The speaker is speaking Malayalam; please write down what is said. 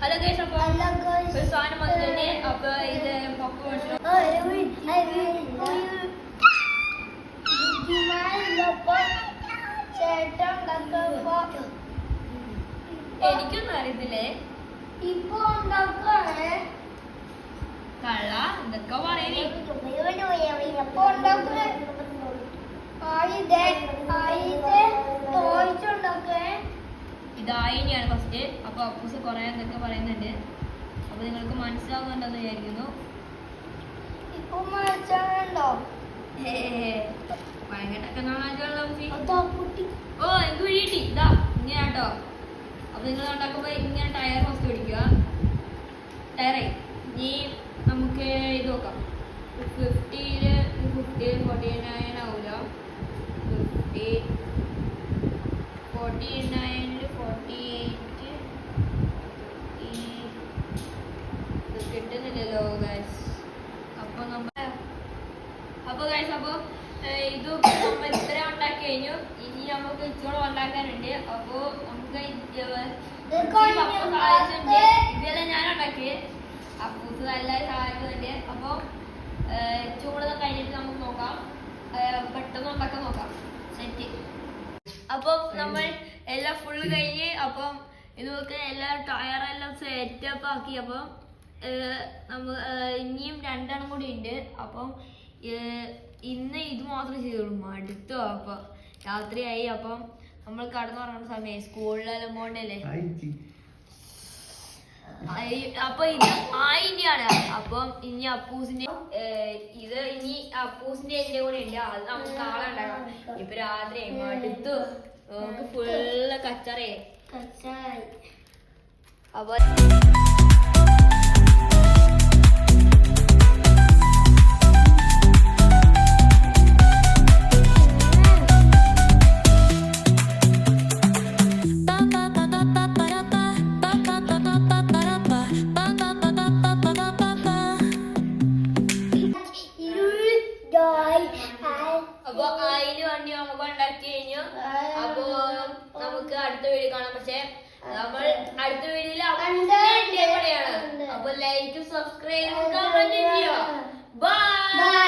ഹലോ ഗൈസ്, അപ്പോൾ ഒരു സാധനം വന്നിട്ടുണ്ട്. അപ്പോൾ ഇത് പപ്പ എനിക്കൊന്നും അറിയത്തില്ലേ. ഇപ്പൊ ഉണ്ടാക്കാണ് കള്ള എന്തൊക്കെ പറയണേ. ഇതായിനിയാണ് ഫസ്റ്റ്. അപ്പൊ അപ്പൂസ് കുറെ എന്തൊക്കെ പറയുന്നുണ്ട്. അപ്പൊ നിങ്ങൾക്ക് മനസ്സിലാവുന്നുണ്ടെന്ന് വിചാരിക്കുന്നു. ഇപ്പൊ മനസ്സിലാവുന്നുണ്ടോ? ഭയങ്കര ഓ എനിക്ക് വീട്ടി ഇതാ ഇങ്ങനെ കേട്ടോ. അപ്പൊ നിങ്ങൾ ഉണ്ടാക്കുമ്പോ ഇങ്ങനെ ടയർ ഫസ്റ്റ് പിടിക്കുക. ടയറായി. ഇനി നമുക്ക് ഇത് നോക്കാം. 50 49 ആവൂല. 50 49 48 ഇത് കിട്ടുന്നില്ലല്ലോ ഗൈസ്. അപ്പൊ ഗൈസ് അപ്പൊ ഇത് നമ്മൾ ഇത്ര ഉണ്ടാക്കി കഴിഞ്ഞു. ഇനി നമുക്ക് ഇച്ചോളം ഉണ്ടാക്കാനുണ്ട്. അപ്പൊ നമുക്ക് ഇതെല്ലാം ഞാൻ ഉണ്ടാക്കിയത്. അപ്പൂസ് നല്ല സഹായിക്കുന്നുണ്ട്. അപ്പൊ ചൂട് കഴിഞ്ഞിട്ട് നമുക്ക് നോക്കാം. പെട്ടെന്ന് ഉണ്ടാക്കാൻ നോക്കാം. സെറ്റ്. അപ്പം നമ്മൾ എല്ലാം ഫുള്ള് കഴിഞ്ഞ് അപ്പം ഇതൊക്കെ എല്ലാം ടയറെല്ലാം സെറ്റപ്പ് ആക്കി. അപ്പം ഇനിയും 2 എണ്ണം കൂടി ഉണ്ട്. അപ്പം ഇന്ന് ഇത് മാത്രമേ ചെയ്തോളൂ. മടുത്തോ. അപ്പം രാത്രിയായി. അപ്പം നമ്മൾ കടന്നുറങ്ങുന്ന സമയം സ്കൂളിലെല്ലാം പോകണ്ടല്ലേ. അപ്പൊ ഇത് ആയിന്റെയാണ്. അപ്പം ഇനി അപ്പൂസിന്റെ ഇത് ഇനി അപ്പൂസിന്റെ എന്റെ കൂടെ ഉണ്ട്. അത് നമുക്ക് നാളെ ഉണ്ടാക്കാം. ഇപ്പൊ രാത്രി മടുത്തു. നമുക്ക് ഫുള്ള് കച്ചറേ. അപ്പൊ അതിന് വേണ്ടി നമുക്ക് ഉണ്ടാക്കി കഴിഞ്ഞു. അപ്പൊ നമുക്ക് അടുത്ത വീഡിയോ കാണാം. പക്ഷെ നമ്മൾ അടുത്ത വീഡിയോയിൽ അപ്പൂസിന്റെ കൂടെയാണ്. അപ്പൊ ലൈക്ക്, സബ്സ്ക്രൈബ്, കമന്റ് ചെയ്യുക. ബൈ.